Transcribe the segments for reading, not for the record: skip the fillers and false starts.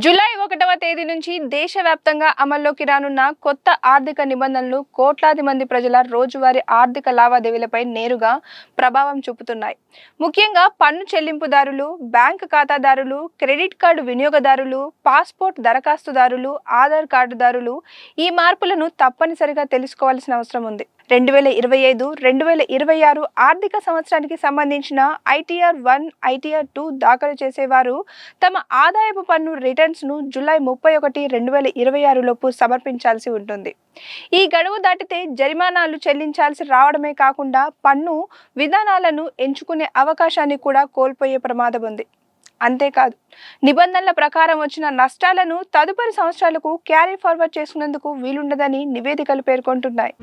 July 1వ తేదీ నుంచి దేశవ్యాప్తంగా అమల్లోకి రానున్న కొత్త ఆర్థిక నిబంధనలు కోట్లాది మంది ప్రజల రోజువారీ ఆర్థిక లావాదేవీలపై నేరుగా ప్రభావం చూపుతున్నాయి. ముఖ్యంగా పన్ను చెల్లింపుదారులు, బ్యాంకు ఖాతాదారులు, క్రెడిట్ కార్డు వినియోగదారులు, పాస్పోర్ట్ దరఖాస్తుదారులు, ఆధార్ కార్డుదారులు ఈ మార్పులను తప్పనిసరిగా తెలుసుకోవాల్సిన అవసరం ఉంది. 2025-2026 ఆర్థిక సంవత్సరానికి సంబంధించిన ITR-1, ITR-2 దాఖలు చేసేవారు తమ ఆదాయపు పన్ను రిటర్న్స్ను జూలై 31, 2026 లోపు సమర్పించాల్సి ఉంటుంది. ఈ గడువు దాటితే జరిమానాలు చెల్లించాల్సి రావడమే కాకుండా పన్ను విధానాలను ఎంచుకునే అవకాశాన్ని కూడా కోల్పోయే ప్రమాదం ఉంది. అంతేకాదు, నిబంధనల ప్రకారం వచ్చిన నష్టాలను తదుపరి సంవత్సరాలకు క్యారీ ఫార్వర్డ్ చేసుకునేందుకు వీలుండదని నివేదికలు పేర్కొంటున్నాయి.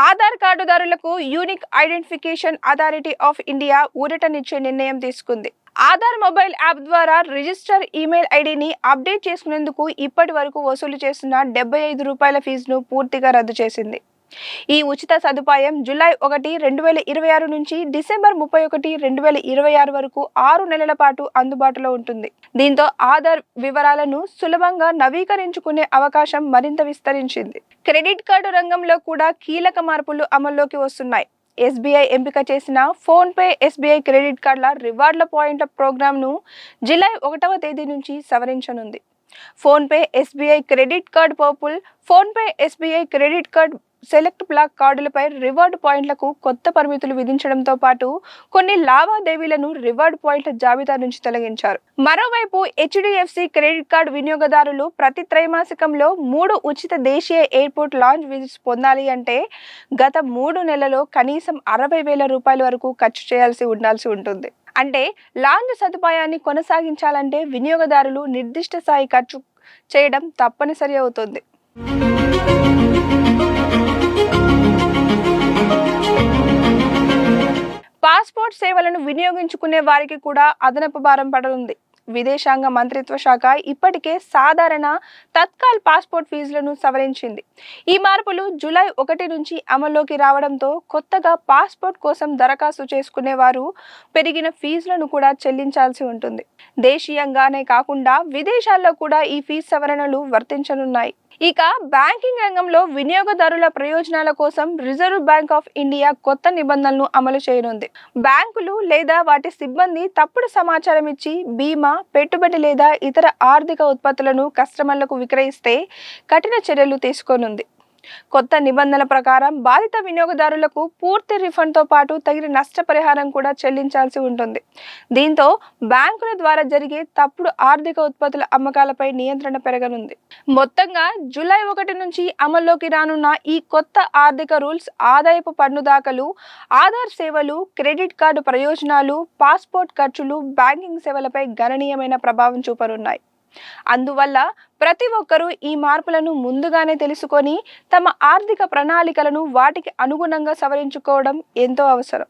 ఆధార్ కార్డుదారులకు unique identification authority of India ఊరటనిచ్చే నిర్ణయం తీసుకుంది. ఆధార్ మొబైల్ యాప్ ద్వారా రిజిస్టర్ ఈమెయిల్ ఐడిని అప్డేట్ చేసుకునేందుకు ఇప్పటి వరకు వసూలు చేస్తున్న ₹75 ఫీజును పూర్తిగా రద్దు చేసింది. ఈ ఉచిత సదుపాయం జూలై 1, 2026 నుంచి డిసెంబర్ 31, 2026 వరకు 6 నెలల పాటు అందుబాటులో ఉంటుంది. దీంతో ఆధార్ వివరాలను సులభంగా నవీకరించుకునే అవకాశం మరింత విస్తరించింది. క్రెడిట్ కార్డు రంగంలో కూడా కీలక మార్పులు అమల్లోకి వస్తున్నాయి. SBI ఎంపిక చేసిన ఫోన్పే SBI క్రెడిట్ కార్డుల రివార్డుల పాయింట్ల ప్రోగ్రామ్ను జూలై 1వ తేదీ నుంచి సవరించనుంది. PhonePe SBI credit card purple, PhonePe SBI credit card select black కార్డులపై రివార్డు పాయింట్లకు కొత్త పరిమితులు విధించడంతో పాటు కొన్ని లావాదేవీలను రివార్డు పాయింట్ల జాబితా నుంచి తొలగించారు. మరోవైపు HDFC క్రెడిట్ కార్డు వినియోగదారులు ప్రతి త్రైమాసికంలో 3 ఉచిత దేశీయ ఎయిర్పోర్ట్ లాంచ్ విజిట్స్ పొందాలి అంటే గత 3 నెలల్లో కనీసం ₹60,000 వరకు ఖర్చు చేయాల్సి ఉంటుంది. అంటే లాంచ్ సదుపాయాన్ని కొనసాగించాలంటే వినియోగదారులు నిర్దిష్ట స్థాయి ఖర్చు చేయడం తప్పనిసరి అవుతుంది. పాస్పోర్ట్ సేవలను వినియోగించుకునే వారికి కూడా అదనపు భారం పడనుంది. విదేశాంగ మంత్రిత్వ శాఖ ఇప్పటికే సాధారణ తత్కాల్ పాస్పోర్ట్ ఫీజులను సవరించింది. ఈ మార్పులు జూలై 1 నుంచి అమల్లోకి రావడంతో కొత్తగా పాస్పోర్ట్ కోసం దరఖాస్తు చేసుకునే వారు పెరిగిన ఫీజులను కూడా చెల్లించాల్సి ఉంటుంది. దేశీయంగానే కాకుండా విదేశాల్లో కూడా ఈ ఫీజు సవరణలు వర్తించనున్నాయి. ఇక బ్యాంకింగ్ రంగంలో వినియోగదారుల ప్రయోజనాల కోసం రిజర్వ్ బ్యాంక్ ఆఫ్ ఇండియా కొత్త నిబంధనలను అమలు చేయనుంది. బ్యాంకులు లేదా వాటి సిబ్బంది తప్పుడు సమాచారం ఇచ్చి బీమా, పెట్టుబడి లేదా ఇతర ఆర్థిక ఉత్పత్తులను కస్టమర్లకు విక్రయిస్తే కఠిన చర్యలు తీసుకోనుంది. కొత్త నిబంధనల ప్రకారం బాధిత వినియోగదారులకు పూర్తి రిఫండ్తో పాటు తగిన నష్టపరిహారం కూడా చెల్లించాల్సి ఉంటుంది. దీంతో బ్యాంకుల ద్వారా జరిగే తప్పుడు ఆర్థిక ఉత్పత్తుల అమ్మకాలపై నియంత్రణ పెరగనుంది. మొత్తంగా జూలై 1 నుంచి అమల్లోకి రానున్న ఈ కొత్త ఆర్థిక రూల్స్ ఆదాయపు పన్ను దాఖలు, ఆధార్ సేవలు, క్రెడిట్ కార్డు ప్రయోజనాలు, పాస్పోర్ట్ ఖర్చులు, బ్యాంకింగ్ సేవలపై గణనీయమైన ప్రభావం చూపనున్నాయి. అందువల్ల ప్రతి ఒక్కరూ ఈ మార్పులను ముందుగానే తెలుసుకొని తమ ఆర్థిక ప్రణాళికలను వాటికి అనుగుణంగా సవరించుకోవడం ఎంతో అవసరం.